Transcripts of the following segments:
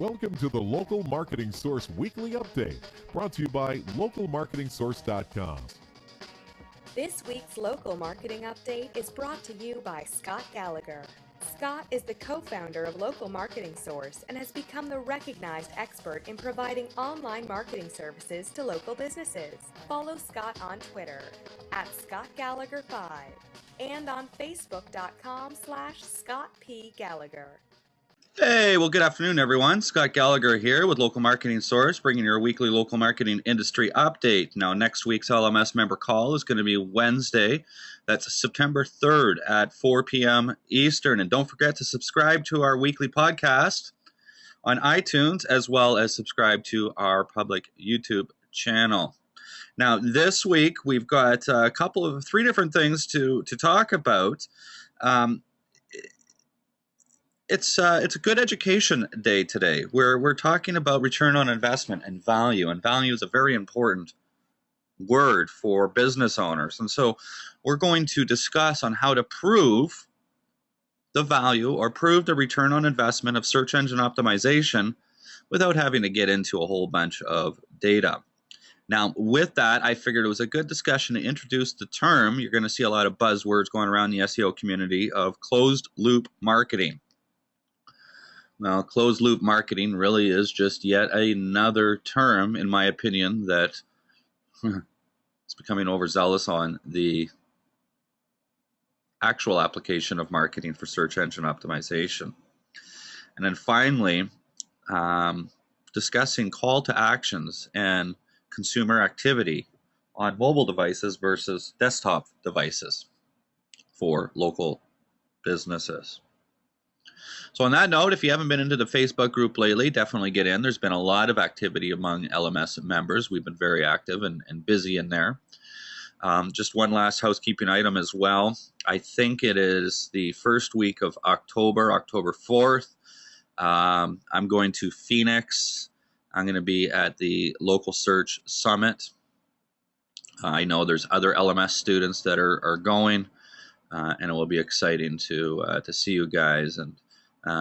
Welcome to the Local Marketing Source Weekly Update, brought to you by localmarketingsource.com. This week's Local Marketing Update is brought to you by Scott Gallagher. Scott is the co-founder of Local Marketing Source and has become the recognized expert in providing online marketing services to local businesses. Follow Scott on Twitter @ScottGallagher5 and on Facebook.com/ScottPGallagher. Hey, well, good afternoon, everyone. Scott Gallagher here with Local Marketing Source, bringing your weekly local marketing industry update. Now, next week's LMS Member Call is going to be Wednesday. That's September 3rd at 4 p.m. Eastern. And don't forget to subscribe to our weekly podcast on iTunes, as well as subscribe to our public YouTube channel. Now, this week, we've got three different things to talk about. It's a good education day today. We're talking about return on investment and value is a very important word for business owners. And so we're going to discuss on how to prove the value or prove the return on investment of search engine optimization without having to get into a whole bunch of data. Now, with that, I figured it was a good discussion to introduce the term. You're going to see a lot of buzzwords going around the SEO community of closed loop marketing. Well, closed loop marketing really is just yet another term, in my opinion, that is becoming overzealous on the actual application of marketing for search engine optimization. And then finally, discussing call to actions and consumer activity on mobile devices versus desktop devices for local businesses. So on that note, if you haven't been into the Facebook group lately, definitely get in. There's been a lot of activity among LMS members. We've been very active and busy in there. Just one last housekeeping item as well. I think it is the first week of October 4th. I'm going to Phoenix. I'm going to be at the Local Search Summit. I know there's other LMS students that are going, and it will be exciting to see you guys. And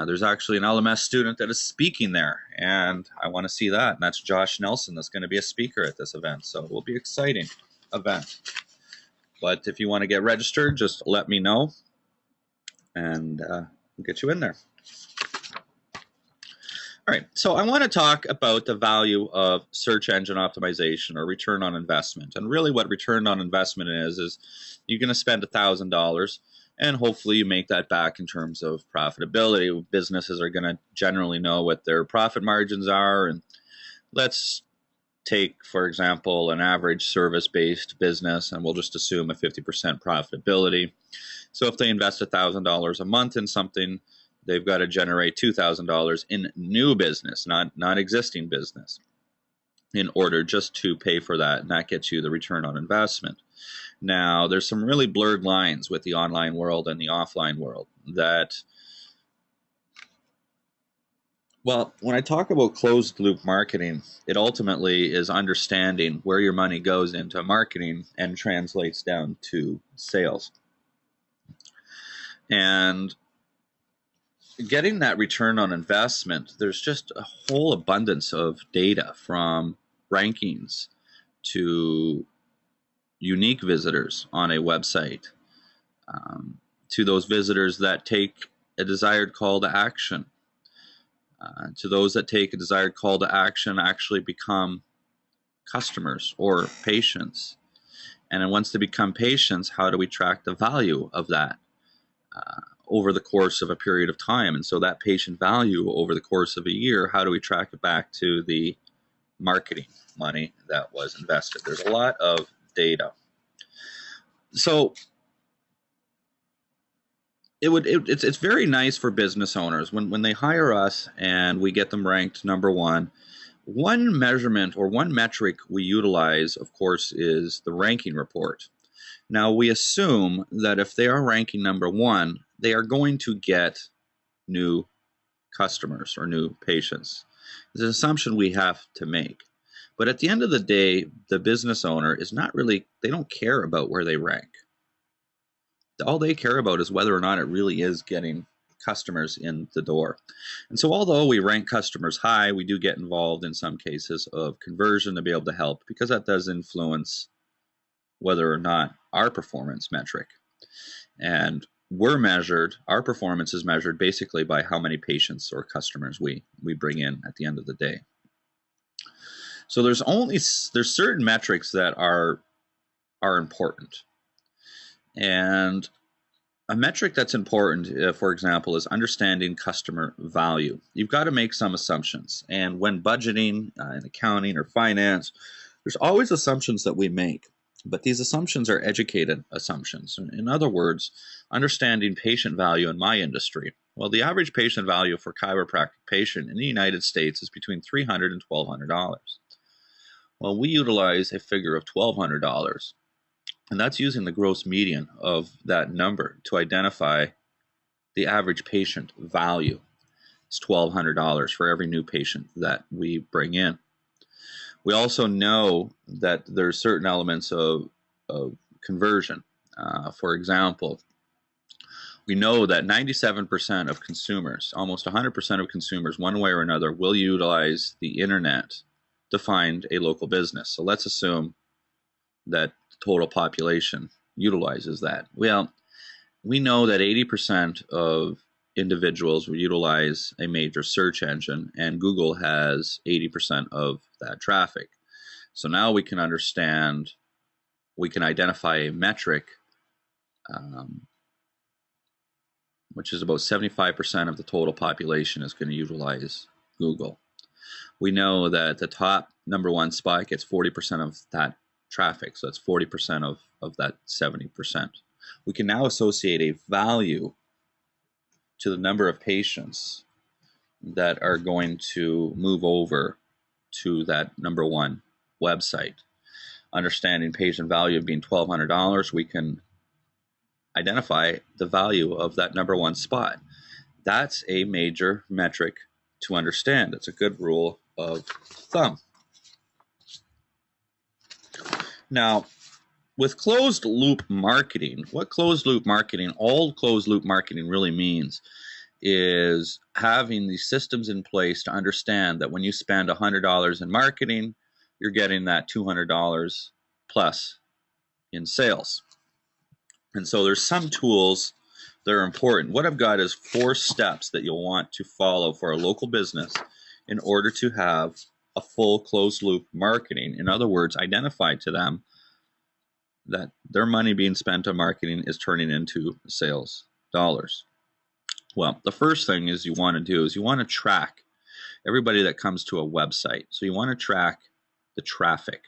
there's actually an LMS student that is speaking there, and I want to see that. And that's Josh Nelson that's going to be a speaker at this event. So it will be an exciting event. But if you want to get registered, just let me know, and we'll get you in there. All right, so I want to talk about the value of search engine optimization or return on investment. And really what return on investment is you're going to spend $1,000 and hopefully you make that back in terms of profitability. Businesses are going to generally know what their profit margins are. And let's take, for example, an average service-based business, and we'll just assume a 50% profitability. So if they invest $1,000 a month in something, they've got to generate $2,000 in new business, not existing business, in order just to pay for that, and that gets you the return on investment. Now, there's some really blurred lines with the online world and the offline world that, well, when I talk about closed loop marketing, it ultimately is understanding where your money goes into marketing and translates down to sales. And getting that return on investment, there's just a whole abundance of data, from rankings to unique visitors on a website, to those visitors that take a desired call to action, to those that take a desired call to action actually become customers or patients. And then once they become patients, how do we track the value of that over the course of a period of time? And so that patient value over the course of a year, how do we track it back to the marketing money that was invested? There's a lot of data. So it's very nice for business owners when they hire us and we get them ranked number one. One measurement or one metric we utilize, of course, is the ranking report. Now, we assume that if they are ranking number one, they are going to get new customers or new patients. It's an assumption we have to make. But at the end of the day, the business owner is not really, they don't care about where they rank. All they care about is whether or not it really is getting customers in the door. And so although we rank customers high, we do get involved in some cases of conversion to be able to help, because that does influence whether or not our performance metric. And our performance is measured basically by how many patients or customers we bring in at the end of the day. So there's certain metrics that are important. And a metric that's important, for example, is understanding customer value. You've got to make some assumptions. And when budgeting in accounting or finance, there's always assumptions that we make. But these assumptions are educated assumptions. In other words, understanding patient value in my industry. Well, the average patient value for a chiropractic patient in the United States is between $300 and $1,200. Well, we utilize a figure of $1,200. And that's using the gross median of that number to identify the average patient value. It's $1,200 for every new patient that we bring in. We also know that there's certain elements of conversion. For example, we know that 97% of consumers, almost 100% of consumers, one way or another, will utilize the internet to find a local business. So let's assume that the total population utilizes that. Well, we know that 80% of individuals will utilize a major search engine, and Google has 80% of that traffic. So now we can identify a metric, which is about 75% of the total population is going to utilize Google. We know that the top number one spot gets 40% of that traffic, so that's 40% of that 70%. We can now associate a value to the number of patients that are going to move over to that number one website. Understanding patient value of being $1,200, we can identify the value of that number one spot. That's a major metric to understand. It's a good rule of thumb. Now, with closed loop marketing, all closed loop marketing really means is having the systems in place to understand that when you spend $100 in marketing, you're getting that $200 plus in sales. And so there's some tools that are important. What I've got is 4 steps that you'll want to follow for a local business in order to have a full closed loop marketing. In other words, identify to them that their money being spent on marketing is turning into sales dollars. Well, the first thing is you want to do is you want to track everybody that comes to a website. So you want to track the traffic.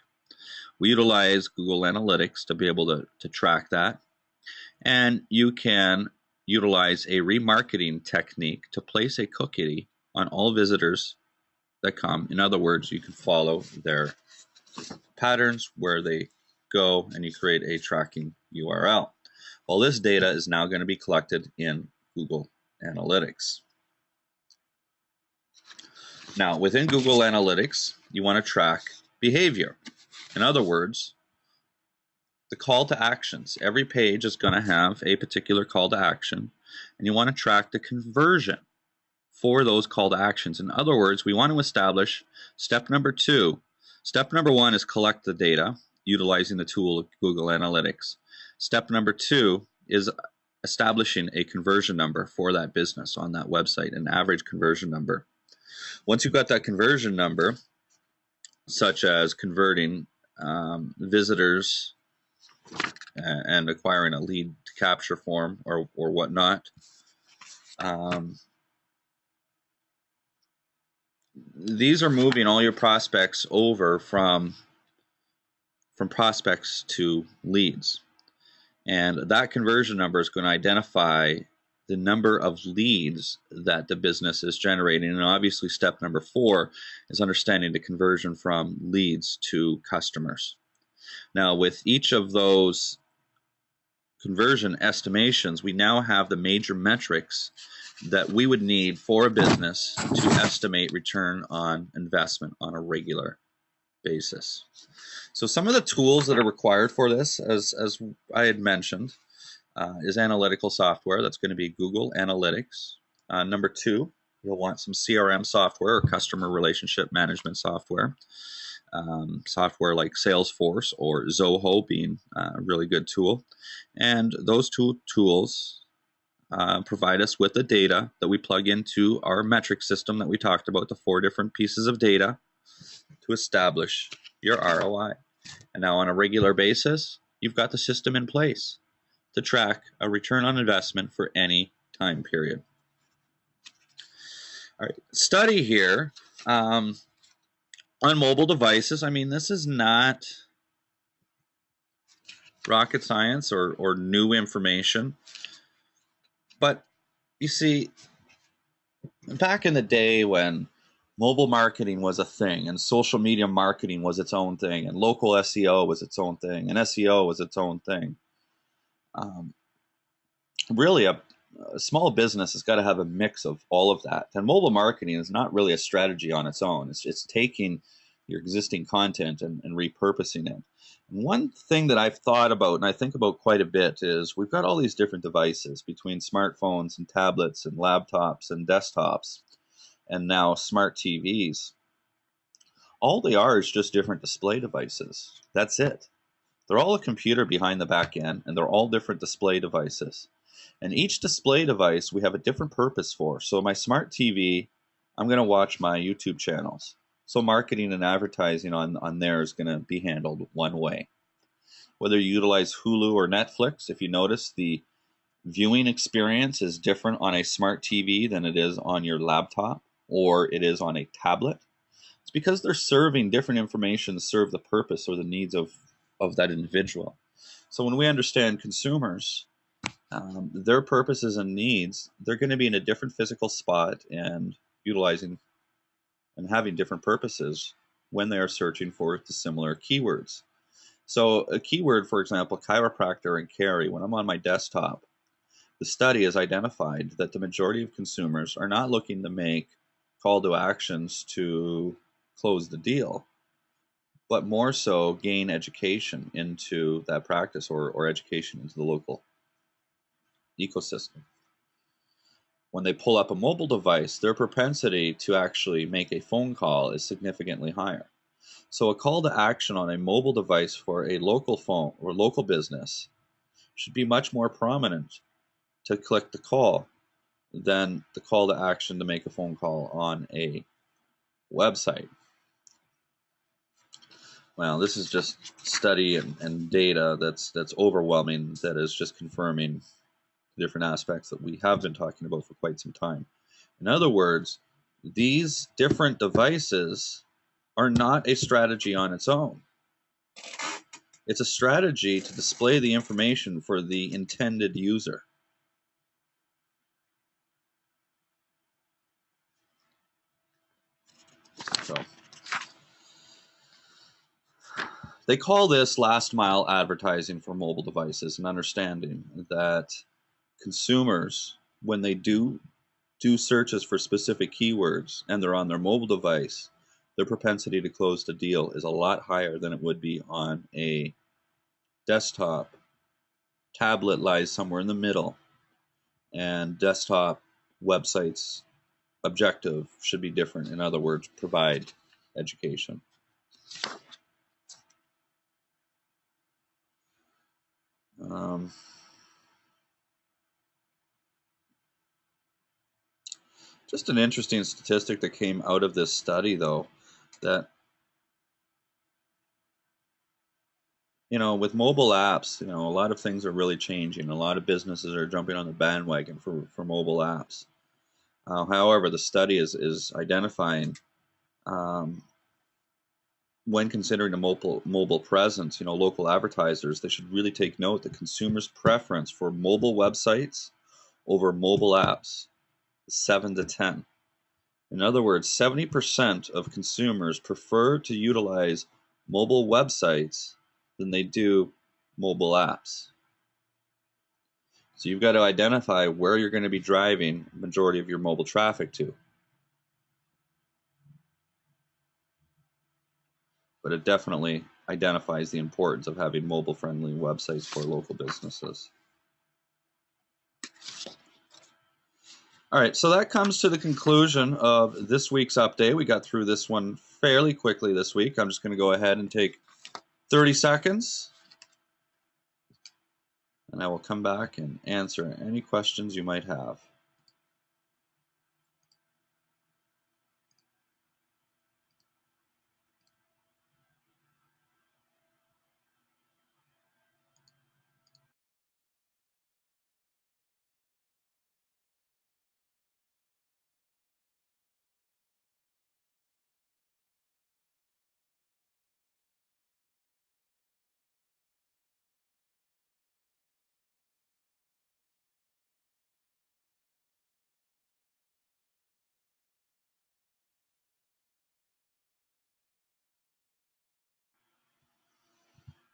We utilize Google Analytics to be able to track that. And you can utilize a remarketing technique to place a cookie on all visitors that come. In other words, you can follow their patterns where they go, and you create a tracking URL. Well, this data is now going to be collected in Google Analytics. Now, within Google Analytics, you want to track behavior. In other words, the call to actions. Every page is going to have a particular call to action, and you want to track the conversion for those call to actions. In other words, we want to establish step number 2. Step number 1 is collect the data utilizing the tool of Google Analytics. Step number 2 is establishing a conversion number for that business on that website, an average conversion number. Once you've got that conversion number, such as converting visitors and acquiring a lead to capture form or whatnot, these are moving all your prospects over from prospects to leads. And that conversion number is going to identify the number of leads that the business is generating. And obviously step number 4 is understanding the conversion from leads to customers. Now, with each of those conversion estimations, we now have the major metrics that we would need for a business to estimate return on investment on a regular basis. So some of the tools that are required for this, as I had mentioned, is analytical software. That's going to be Google Analytics, Number 2, you'll want some CRM software or customer relationship management software. Software like Salesforce or Zoho being a really good tool. And those two tools provide us with the data that we plug into our metric system that we talked about, the 4 different pieces of data to establish your ROI. And now on a regular basis, you've got the system in place to track a return on investment for any time period. All right, study here on mobile devices. I mean, this is not rocket science or new information, but you see, back in the day when mobile marketing was a thing and social media marketing was its own thing and local SEO was its own thing and SEO was its own thing, really a small business has got to have a mix of all of that. And mobile marketing is not really a strategy on its own. It's taking your existing content and repurposing it. And one thing that I've thought about and I think about quite a bit is we've got all these different devices between smartphones and tablets and laptops and desktops and now smart TVs. All they are is just different display devices. That's it. They're all a computer behind the back end, and they're all different display devices. And each display device we have a different purpose for. So my smart TV, I'm going to watch my YouTube channels. So marketing and advertising on there is going to be handled one way. Whether you utilize Hulu or Netflix, if you notice, the viewing experience is different on a smart TV than it is on your laptop or it is on a tablet. It's because they're serving different information to serve the purpose or the needs of that individual. So when we understand consumers, their purposes and needs, they're going to be in a different physical spot and utilizing and having different purposes when they are searching for the similar keywords. So a keyword, for example, chiropractor and carry, when I'm on my desktop, the study has identified that the majority of consumers are not looking to make call to actions to close the deal, but more so gain education into that practice or education into the local ecosystem. When they pull up a mobile device, their propensity to actually make a phone call is significantly higher. So a call to action on a mobile device for a local phone or local business should be much more prominent to click the call than the call to action to make a phone call on a website. Well, this is just study and data that's overwhelming, that is just confirming different aspects that we have been talking about for quite some time. In other words, these different devices are not a strategy on its own. It's a strategy to display the information for the intended user. So they call this last mile advertising for mobile devices, and understanding that consumers, when they do searches for specific keywords and they're on their mobile device, their propensity to close the deal is a lot higher than it would be on a desktop. Tablet lies somewhere in the middle, and desktop websites' objective should be different. In other words, provide education. Just an interesting statistic that came out of this study, though, that with mobile apps, a lot of things are really changing. A lot of businesses are jumping on the bandwagon for mobile apps. However, the study is identifying, when considering a mobile presence, local advertisers, they should really take note that consumers' preference for mobile websites over mobile apps is 7 to 10. In other words, 70% of consumers prefer to utilize mobile websites than they do mobile apps. So you've got to identify where you're going to be driving the majority of your mobile traffic to. But it definitely identifies the importance of having mobile-friendly websites for local businesses. All right, so that comes to the conclusion of this week's update. We got through this one fairly quickly this week. I'm just going to go ahead and take 30 seconds, and I will come back and answer any questions you might have.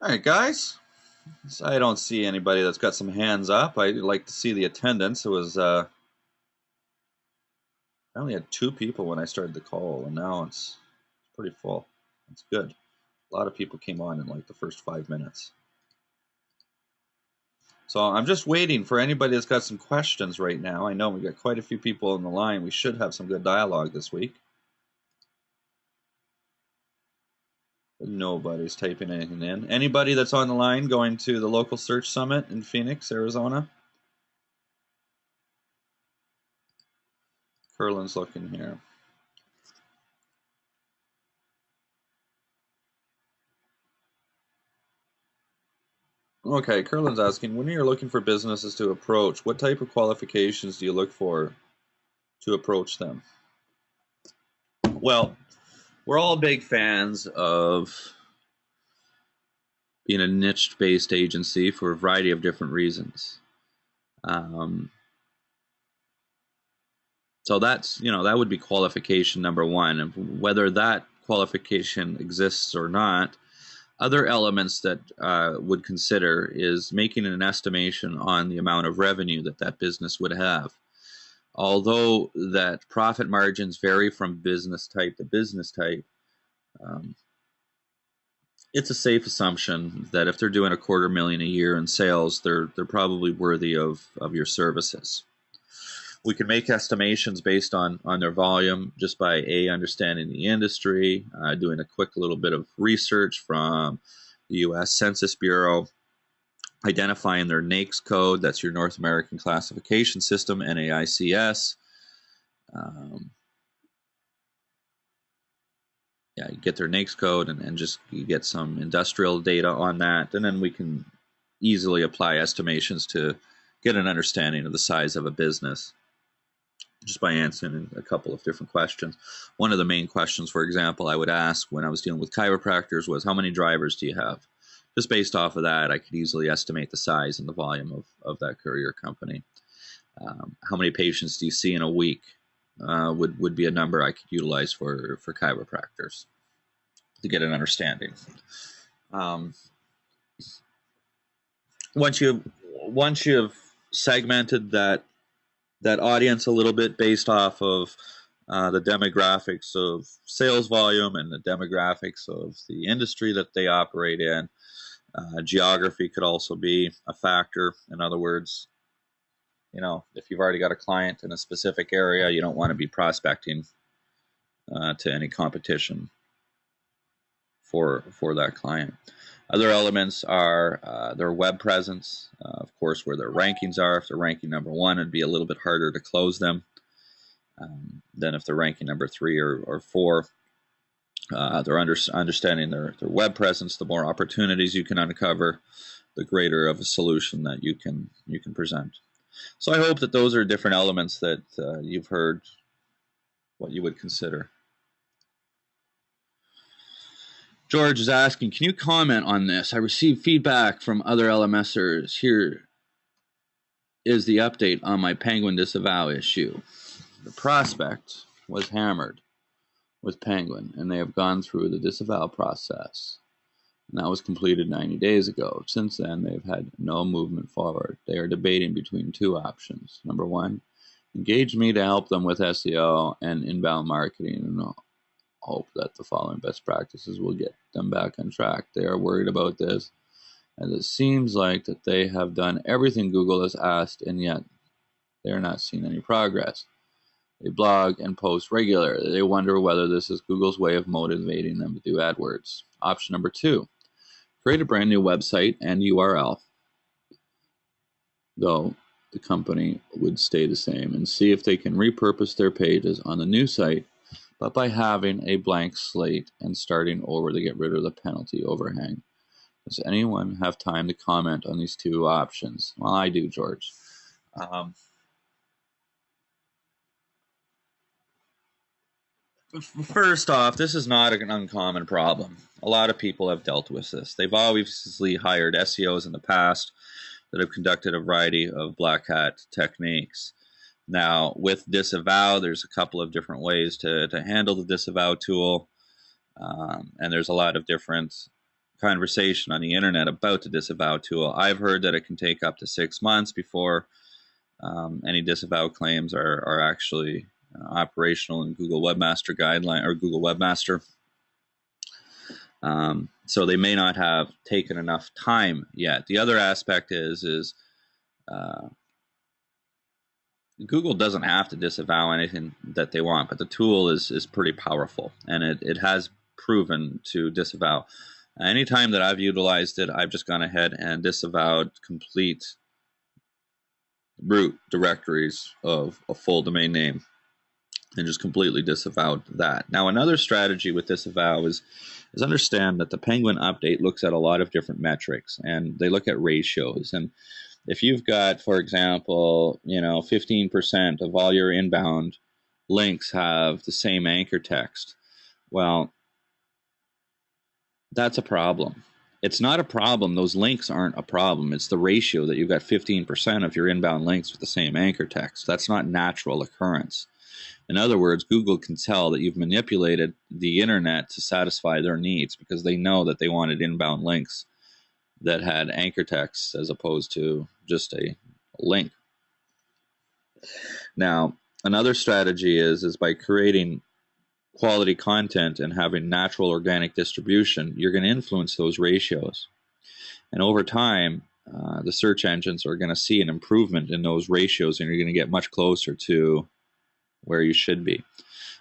All right, guys. So I don't see anybody that's got some hands up. I'd like to see the attendance. It was I only had 2 people when I started the call, and now it's pretty full. That's good. A lot of people came on in like the first 5 minutes. So I'm just waiting for anybody that's got some questions right now. I know we got quite a few people on the line. We should have some good dialogue this week. But nobody's typing anything in. Anybody that's on the line going to the local search summit in Phoenix, Arizona? Curlin's looking here. Okay, Curlin's asking, when you're looking for businesses to approach, what type of qualifications do you look for to approach them? Well, we're all big fans of being a niche-based agency for a variety of different reasons. So that's, that would be qualification number one. And whether that qualification exists or not, other elements that would consider is making an estimation on the amount of revenue that that business would have. Although that profit margins vary from business type to business type, it's a safe assumption that if they're doing $250,000 a year in sales, they're probably worthy of your services. We can make estimations based on their volume just by understanding the industry, doing a quick little bit of research from the U.S. Census Bureau, identifying their NAICS code, that's your North American Classification System, NAICS. You get their NAICS code and just you get some industrial data on that, and then we can easily apply estimations to get an understanding of the size of a business, just by answering a couple of different questions. One of the main questions, for example, I would ask when I was dealing with chiropractors was, how many drivers do you have? Just based off of that, I could easily estimate the size and the volume of that courier company. How many patients do you see in a week would be a number I could utilize for chiropractors to get an understanding. Once you've segmented that audience a little bit based off of the demographics of sales volume and the demographics of the industry that they operate in. Geography could also be a factor. In other words, if you've already got a client in a specific area, you don't want to be prospecting to any competition for that client. Other elements are their web presence, of course, where their rankings are. If they're ranking number 1, it'd be a little bit harder to close them than if they're ranking number 3 or 4. They're understanding their web presence. The more opportunities you can uncover, the greater of a solution that you can present. So I hope that those are different elements that you've heard what you would consider. George is asking, can you comment on this? I received feedback from other LMSers. Here is the update on my Penguin disavow issue. The prospect was hammered with Penguin, and they have gone through the disavow process. And that was completed 90 days ago. Since then, they've had no movement forward. They are debating between 2 options. Number 1, engage me to help them with SEO and inbound marketing, and hope that the following best practices will get them back on track. They are worried about this, and it seems like that they have done everything Google has asked, and yet They are not seeing any progress. They blog and post regularly. They wonder whether this is Google's way of motivating them to do AdWords. Option number 2, create a brand new website and URL, though the company would stay the same, and see if they can repurpose their pages on the new site, but by having a blank slate and starting over to get rid of the penalty overhang. Does anyone have time to comment on these 2 options? Well, I do, George. First off, this is not an uncommon problem. A lot of people have dealt with this. They've obviously hired SEOs in the past that have conducted a variety of black hat techniques. Now, with disavow, there's a couple of different ways to handle the disavow tool, and there's a lot of different conversation on the internet about the disavow tool. I've heard that it can take up to 6 months before any disavow claims are actually operational in Google Webmaster Guideline or Google Webmaster. So they may not have taken enough time yet. The other aspect is Google doesn't have to disavow anything that they want, but the tool is pretty powerful, and it has proven to disavow. Anytime that I've utilized it, I've just gone ahead and disavowed complete root directories of a full domain name and just completely disavowed that. Now, another strategy with disavow is understand that the Penguin update looks at a lot of different metrics, and they look at ratios. And if you've got, for example, 15% of all your inbound links have the same anchor text, well, that's a problem. It's not a problem. Those links aren't a problem. It's the ratio that you've got 15% of your inbound links with the same anchor text. That's not natural occurrence. In other words, Google can tell that you've manipulated the internet to satisfy their needs because they know that they wanted inbound links that had anchor text as opposed to just a link. Now, another strategy is by creating quality content and having natural organic distribution, you're going to influence those ratios. And over time, the search engines are going to see an improvement in those ratios, and you're going to get much closer to where you should be.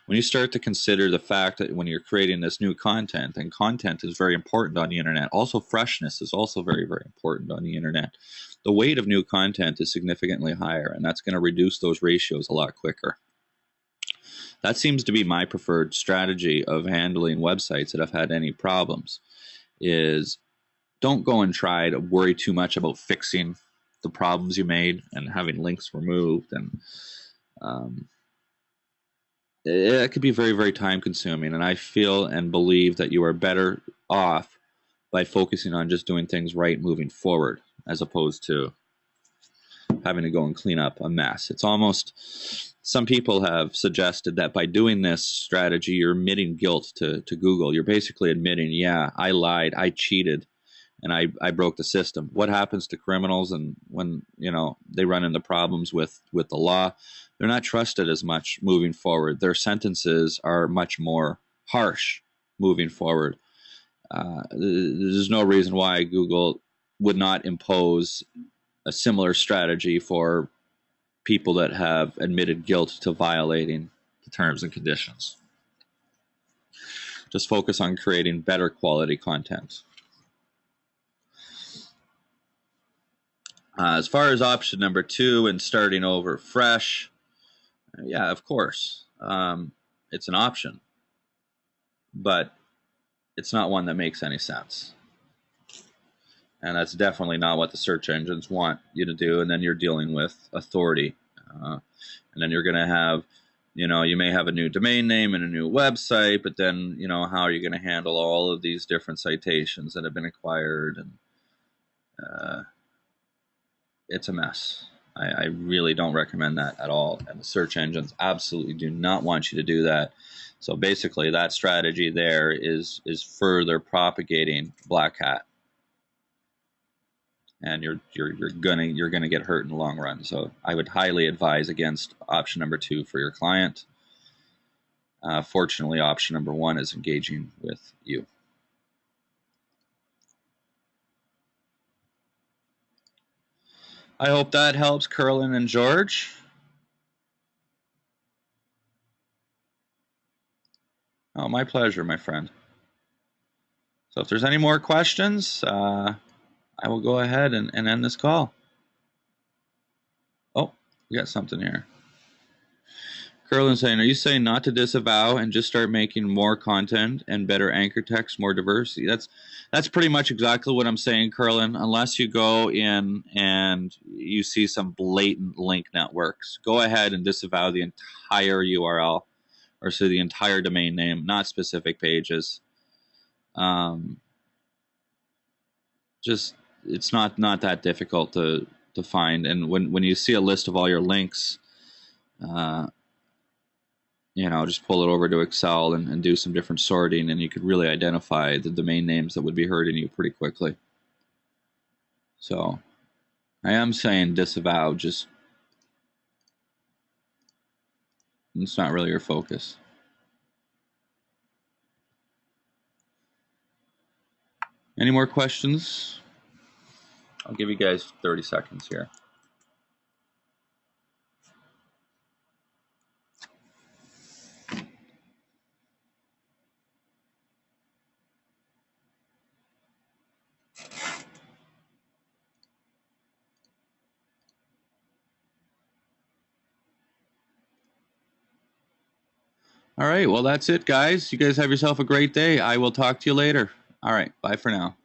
When you start to consider the fact that when you're creating this new content, and content is very important on the internet, also freshness is also very, very important on the internet. The weight of new content is significantly higher, and that's going to reduce those ratios a lot quicker. That seems to be my preferred strategy of handling websites that have had any problems, is don't go and try to worry too much about fixing the problems you made and having links removed. And it could be very, very time consuming. And I feel and believe that you are better off by focusing on just doing things right moving forward, as opposed to having to go and clean up a mess. It's almost... Some people have suggested that by doing this strategy, you're admitting guilt to Google. You're basically admitting, yeah, I lied, I cheated, and I broke the system. What happens to criminals and when they run into problems with the law? They're not trusted as much moving forward. Their sentences are much more harsh moving forward. There's no reason why Google would not impose a similar strategy for people that have admitted guilt to violating the terms and conditions. Just focus on creating better quality content. As far as option number 2 and starting over fresh, yeah, of course, it's an option, but it's not one that makes any sense. And that's definitely not what the search engines want you to do. And then you're dealing with authority. And then you're going to have, you may have a new domain name and a new website, but then, how are you going to handle all of these different citations that have been acquired? And it's a mess. I really don't recommend that at all. And the search engines absolutely do not want you to do that. So basically that strategy there is further propagating black hat. And you're gonna get hurt in the long run. So I would highly advise against option number 2 for your client. Fortunately, option number 1 is engaging with you. I hope that helps, Curlin and George. Oh, my pleasure, my friend. So if there's any more questions, I will go ahead and end this call. Oh, we got something here. Curlin saying, are you saying not to disavow and just start making more content and better anchor text, more diversity? That's pretty much exactly what I'm saying, Curlin. Unless you go in and you see some blatant link networks, go ahead and disavow the entire URL, or so the entire domain name, not specific pages. Just it's not that difficult to find. And when you see a list of all your links, just pull it over to Excel and do some different sorting, and you could really identify the domain names that would be hurting you pretty quickly. So I am saying disavow, just it's not really your focus. Any more questions? I'll give you guys 30 seconds here. All right, well, that's it, guys. You guys have yourself a great day. I will talk to you later. All right, bye for now.